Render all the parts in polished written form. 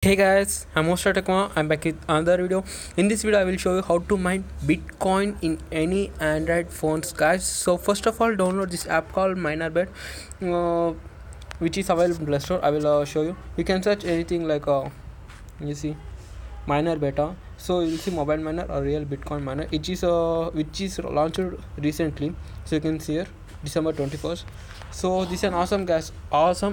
Hey guys, I'm Mostra Tekma. I'm back with another video. In this video, I will show you how to mine Bitcoin in any Android phones, guys. So first of all, download this app called MinerBet, uh, which is available in Play Store. I will show you. You can search anything like you see miner beta. So you'll see mobile miner or real Bitcoin miner, which is launched recently. So you can see here December 21st. So this is an awesome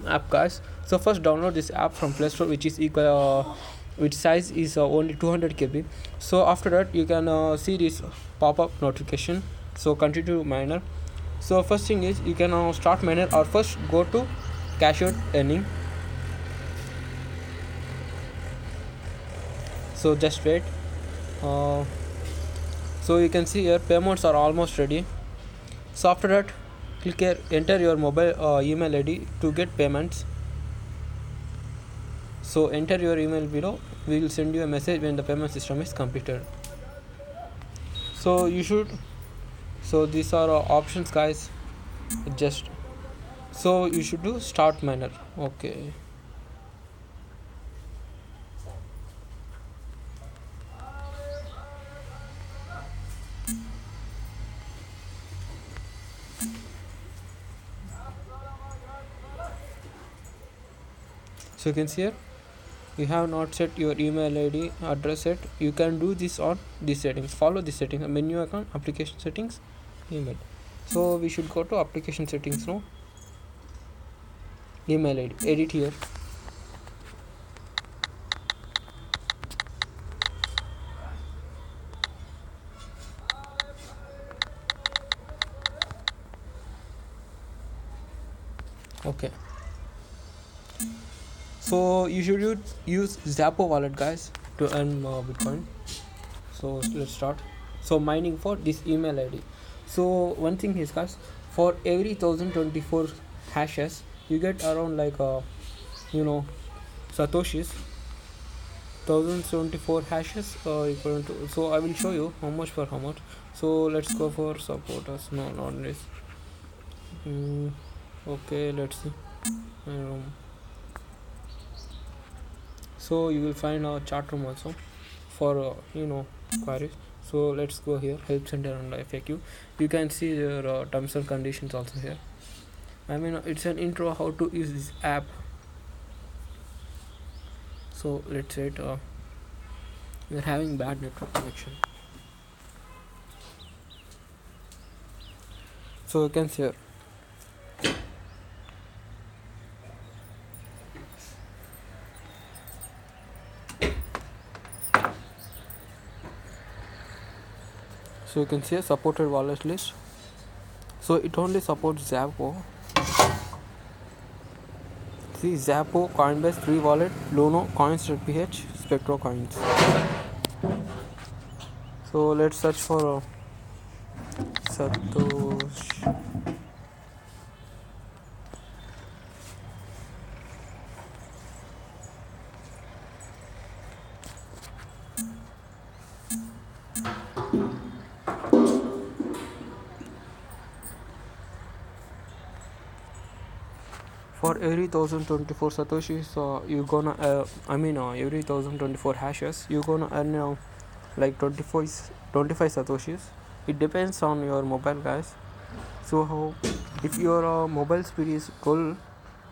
app, guys. So first download this app from Play Store, which is equal which size is only 200 KB. So after that you can see this pop-up notification. So continue miner. So first thing is you can start miner, or first go to cash out earning. So just wait. So you can see here payments are almost ready. So after that click here, enter your mobile email ID to get payments. So enter your email below. We will send you a message when the payment system is completed. So these are options, guys. So you should do start miner. Okay. So you can see here you have not set your email ID address set. You can do this on these settings. Follow this setting: menu icon, application settings, email. So we should go to application settings now. Email ID, edit here. Okay. So you should use Zappo wallet, guys, to earn Bitcoin. So let's start. So mining for this email ID. So one thing is, guys, for every 1024 hashes you get around like satoshis. 1074 hashes equal to, so I will show you how much for how much. So let's go for supporters. No, not this. Okay, let's see. So you will find a chat room also for queries. So let's go here, help center and FAQ. You can see your terms and conditions also here. I mean, it's an intro how to use this app. So let's say we're having bad network connection. So you can see here. So you can see a supported wallet list. So it only supports Zappo. See, Zappo, Coinbase, Free Wallet, Luno, Coins.ph, Spectro Coins. So let's search for Satoshi. For every 1024 satoshis, you gonna every 1024 hashes you gonna earn like 25 satoshis. It depends on your mobile, guys. So if your mobile speed is cool,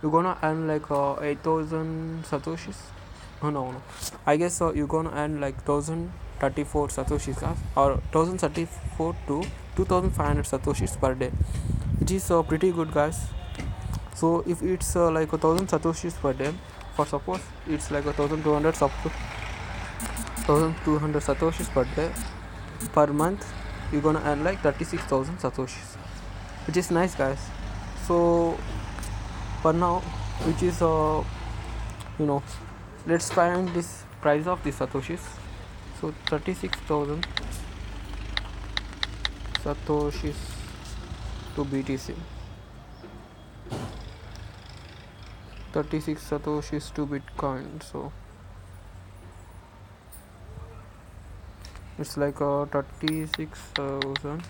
you're gonna earn like 8000 satoshis. No, I guess you're gonna earn like 1034 satoshis, guys, or 1034 to 2500 satoshis per day, which is pretty good, guys. So if it's like 1000 satoshis per day, for suppose it's like 1200 satoshis per day, per month you're gonna earn like 36,000 satoshis, which is nice, guys. So for now, which is let's find this price of the satoshis. So 36,000 satoshis to BTC. 36 satoshis to Bitcoin. So it's like 36,000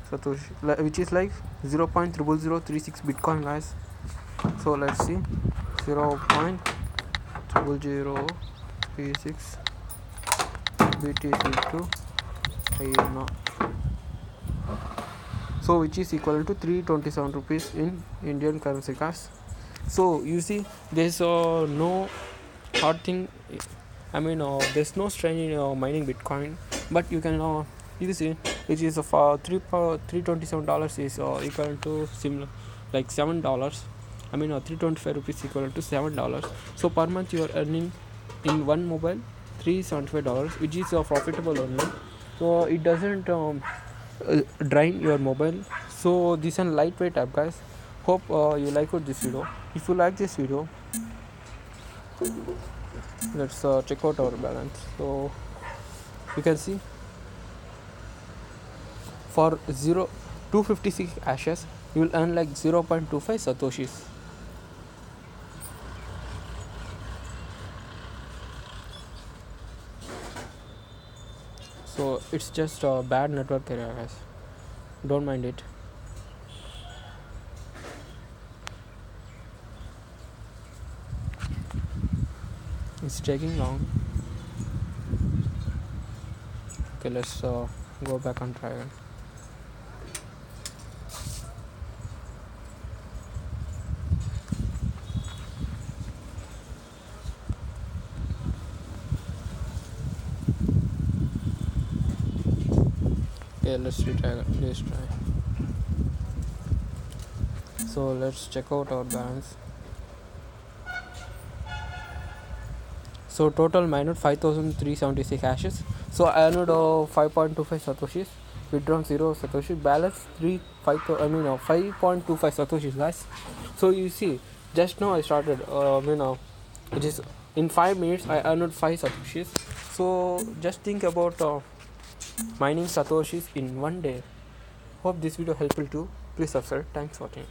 satoshi, which is like 0.00036 Bitcoin, guys. So let's see, 0.00036 0036 BTC to INR, so which is equal to 327 rupees in Indian currency, guys. So you see, there's no hard thing. I mean, there's no strain in mining Bitcoin, but you can you see, which is of $327 is equal to similar like $7. I mean, 325 rupees equal to $7. So per month you are earning in one mobile $375, which is profitable only. So it doesn't drain your mobile. So this is a lightweight app, guys. Hope you like this video. If you like this video, let's check out our balance. So you can see for 256 hashes you will earn like 0.25 satoshis. So it's just a bad network area, guys, don't mind it. It's taking long. Okay, let's go back and try again. Okay, let's retry again. Let's try. So let's check out our balance. So total mined 5376 hashes. So I earned 5.25 satoshis, withdrawn 0 satoshi, balance 5.25 satoshis, guys. So you see, just now I started which is in 5 minutes I earned 5 satoshis. So just think about mining satoshis in one day. Hope this video helpful too. Please subscribe. Thanks for watching.